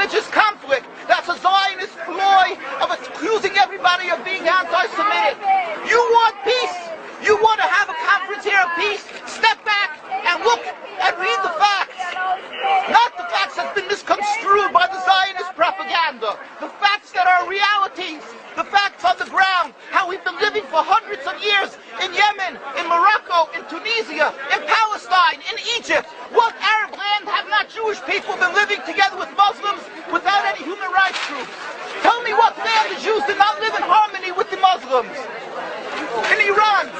religious conflict. That's a Zionist ploy of accusing everybody of being anti-Semitic. You want peace? You want to have a conference here of peace? Step back and look and read the facts. Not the facts that's been misconstrued by the Zionist propaganda. The facts that are realities. The facts on the ground. How we've been living for hundreds of years in Yemen, in Morocco, in Tunisia, in Palestine, in Egypt. What Arab land have not Jewish people been living together with Muslims without any human rights groups? Tell me what land the Jews did not live in harmony with the Muslims. In Iran,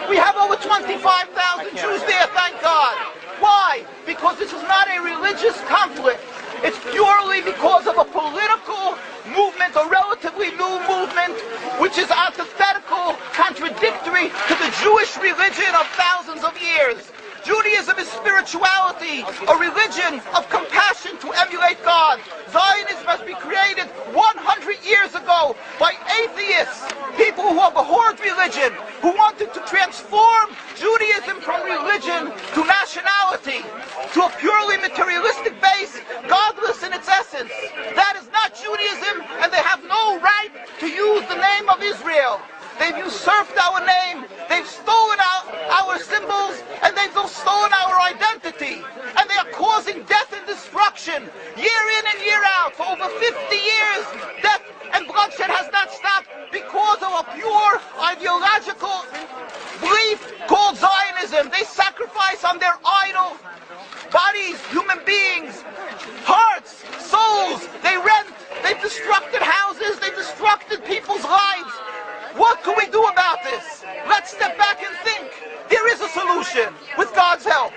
we have over 25,000 Jews there, thank God. Why? Because this is not a religious conflict. It's purely because of a political movement, a relatively new movement, which is antithetical, contradictory to the Jewish religion of thousands of years. Judaism is spirituality, a religion of compassion to emulate God. Zionism must be created 100 years ago by atheists, people who have abhorred religion, who wanted to transform Judaism from religion to nationality, to a purely materialistic base, godless in its essence. That is not Judaism, and they have no right to use the name of Israel. They've usurped our name, they've stolen our symbols, and they've stolen our identity. And they are causing death and destruction, year in and year out. For over 50 years, death and bloodshed has not stopped because of a pure ideological belief called Zionism. They sacrifice on their idol bodies, human beings, hearts, souls. They rent, they've destructed houses, they've destructed people's lives. What can we do about this? Let's step back and think. There is a solution with God's help.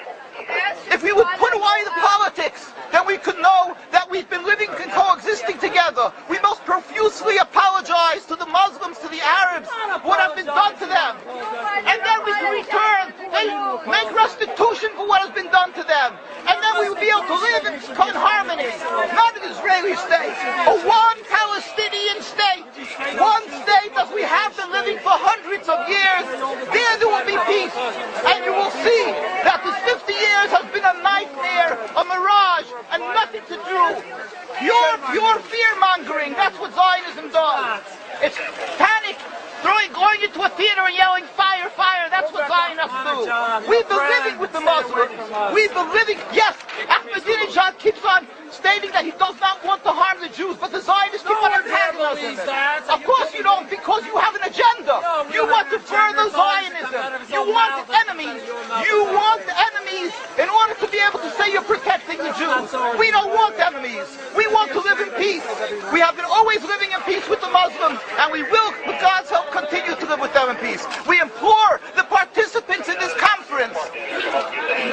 If we would put away the politics, then we could know that we've been living and coexisting together. We most profusely apologize to the Muslims, to the Arabs, what has been done to them. And then we can return and make restitution for what has been done to them. And then we will be able to live in harmony. Not an Israeli state, but one Palestinian state. One state as we have been living for hundreds of years. There will be peace. And you will see that this 50 years has been a nightmare, a mirage, and nothing to do. Pure fear-mongering. That's what Zionism does. It's panic. Going into a theater and yelling, fire, fire, that's what Zionists do. We've been living with the Muslims. We've been living, yes, Ahmadinejad keeps on stating that he does not want to harm the Jews, but the Zionists keep on antagonizing him. Of course you don't, because you have an agenda. You want to further Zionism. You want enemies. You want enemies in order to be able to say you're protecting the Jews. We don't want enemies. We want to live in peace. We have been always living in peace with the Muslims, and we will, with God's help, continue to live with them in peace. We implore the participants in this conference,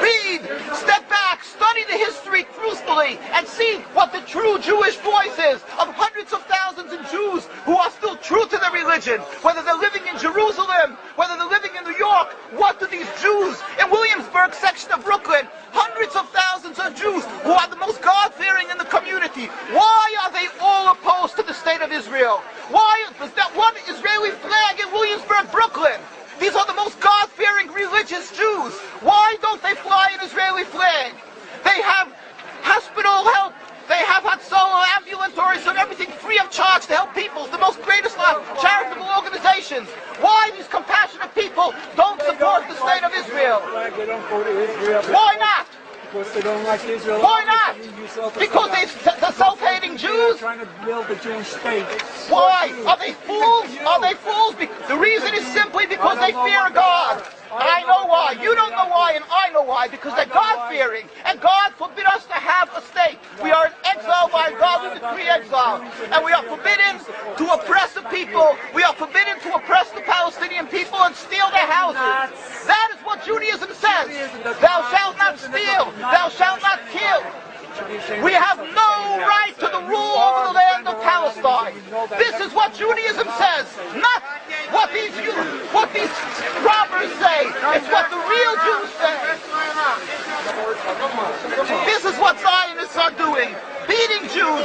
read, step back, study the history truthfully, and see what the true Jewish voice is of hundreds of thousands of Jews who are still true to their religion, whether they're living in Jerusalem, whether they're living in New York. What do these Jews in Williamsburg section of Brooklyn, hundreds of thousands of Jews who are the most God-fearing in the community, why are they all opposed to the state of Israel? Why is that one Israeli flag in Williamsburg, Brooklyn? These are the most God-fearing religious Jews. Why don't they fly an Israeli flag? They have hospital help. They have Hatzolah, ambulatories, and everything free of charge to help people. The most greatest charitable organizations. Why these compassionate people don't support the state of Israel? Why not? Because they don't like Israel. Why not? Because they're self-hating Jews? Trying to build a Jewish state. Why? Are they fools? Are they fools? The reason is simply because they fear God. I know why. You don't know why, and I know why. Because they're God-fearing. And God forbid us to have a state. We are in exile by God. We decree exile. And we are forbidden to oppress the people. We are forbidden to oppress the Palestinian people and steal their houses. That is what Judaism says. Thou shalt not steal. Thou shalt not kill. We have no right to the rule over the land of Palestine. This is what Judaism says, not what these robbers say. It's what the real Jews say. This is what Zionists are doing. Beating Jews,